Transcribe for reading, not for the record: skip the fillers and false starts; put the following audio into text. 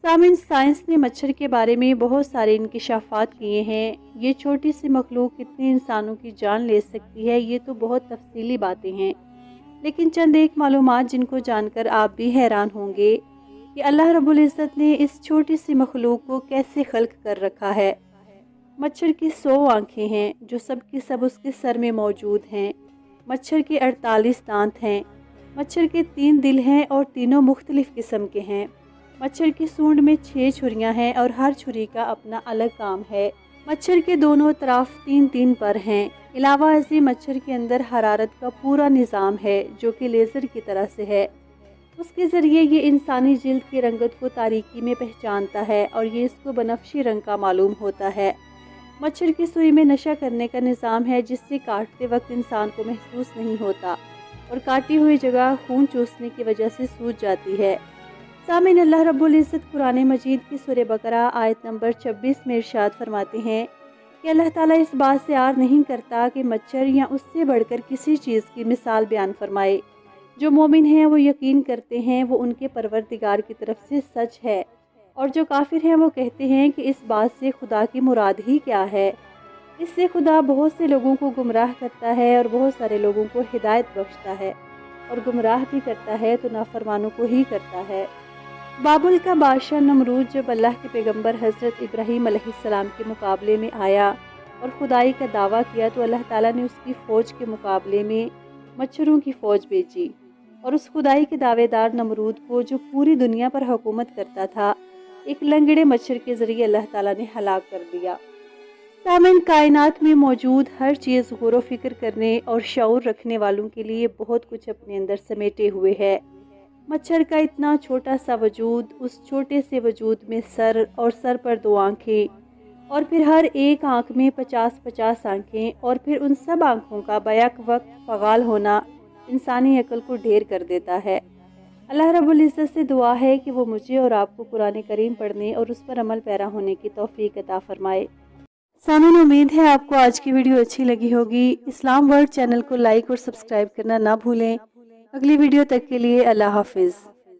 सामिन science ने मच्छर के बारे में बहुत सारे इंकिशाफात किए हैं। ये छोटी सी मखलूक कितने इंसानों की जान ले सकती है, ये तो बहुत तफसीली बातें हैं। लेकिन चंद एक मालूमात जिनको जानकर आप भी हैरान होंगे कि अल्लाह रब्बुल इज़्ज़त ने इस छोटी सी मखलूक को कैसे खल्क कर रखा है। मच्छर की 100 आँखें हैं जो सब की सब उसके सर में मौजूद हैं। मच्छर के 48 दांत हैं। मच्छर के 3 दिल हैं और तीनों मुख्तलिफ किस्म के हैं। मच्छर की सूंड में 6 छुरियां हैं और हर छुरी का अपना अलग काम है। मच्छर के दोनों तरफ 3-3 पर हैं। अलावा ऐसे मच्छर के अंदर हरारत का पूरा निज़ाम है जो कि लेज़र की तरह से है। उसके ज़रिए ये इंसानी जिल्द की रंगत को तारीकी में पहचानता है और ये इसको बनफशी रंग का मालूम होता है। मच्छर की सुई में नशा करने का निज़ाम है जिससे काटते वक्त इंसान को महसूस नहीं होता और काटी हुई जगह खून चूसने की वजह से सूज जाती है। सामीन, अल्लाह रब्बुल इज़्ज़त कुरान मजीद की सूरह बकरा आयत नंबर 26 में इरशाद फरमाते हैं कि अल्लाह ताला इस बात से आर नहीं करता कि मच्छर या उससे बढ़कर किसी चीज़ की मिसाल बयान फरमाए। जो मोमिन हैं वो यकीन करते हैं वो उनके परवरदिगार की तरफ से सच है, और जो काफिर हैं वो कहते हैं कि इस बात से खुदा की मुराद ही क्या है। इससे खुदा बहुत से लोगों को गुमराह करता है और बहुत सारे लोगों को हिदायत बख्शता है, और गुमराह भी करता है तो नाफरमानों को ही करता है। बाबुल का बादशाह नमरूद जब अल्लाह के पैगंबर हज़रत इब्राहीम अलैहिस्सलाम के मुकाबले में आया और खुदाई का दावा किया तो अल्लाह ताला ने उसकी फ़ौज के मुकाबले में मच्छरों की फ़ौज भेजी और उस खुदाई के दावेदार नमरूद को, जो पूरी दुनिया पर हुकूमत करता था, एक लंगड़े मच्छर के ज़रिए अल्लाह ताला ने हलाक कर दिया। सामिन, कायनात में मौजूद हर चीज़ गौर व फिक्र करने और शऊर रखने वालों के लिए बहुत कुछ अपने अंदर समेटे हुए है। मच्छर का इतना छोटा सा वजूद, उस छोटे से वजूद में सर और सर पर 2 आँखें और फिर हर एक आँख में 50-50 आँखें और फिर उन सब आँखों का बैक वक्त फ़गाल होना इंसानी अक्ल को ढेर कर देता है। अल्लाह रब्बुल इज़्ज़त से दुआ है कि वो मुझे और आपको कुरान करीम पढ़ने और उस पर अमल पैरा होने की तौफीक अता फरमाए। सामीन, उम्मीद है आपको आज की वीडियो अच्छी लगी होगी। इस्लाम वर्ल्ड चैनल को लाइक और सब्सक्राइब करना ना भूलें। अगली वीडियो तक के लिए अल्लाह हाफिज़।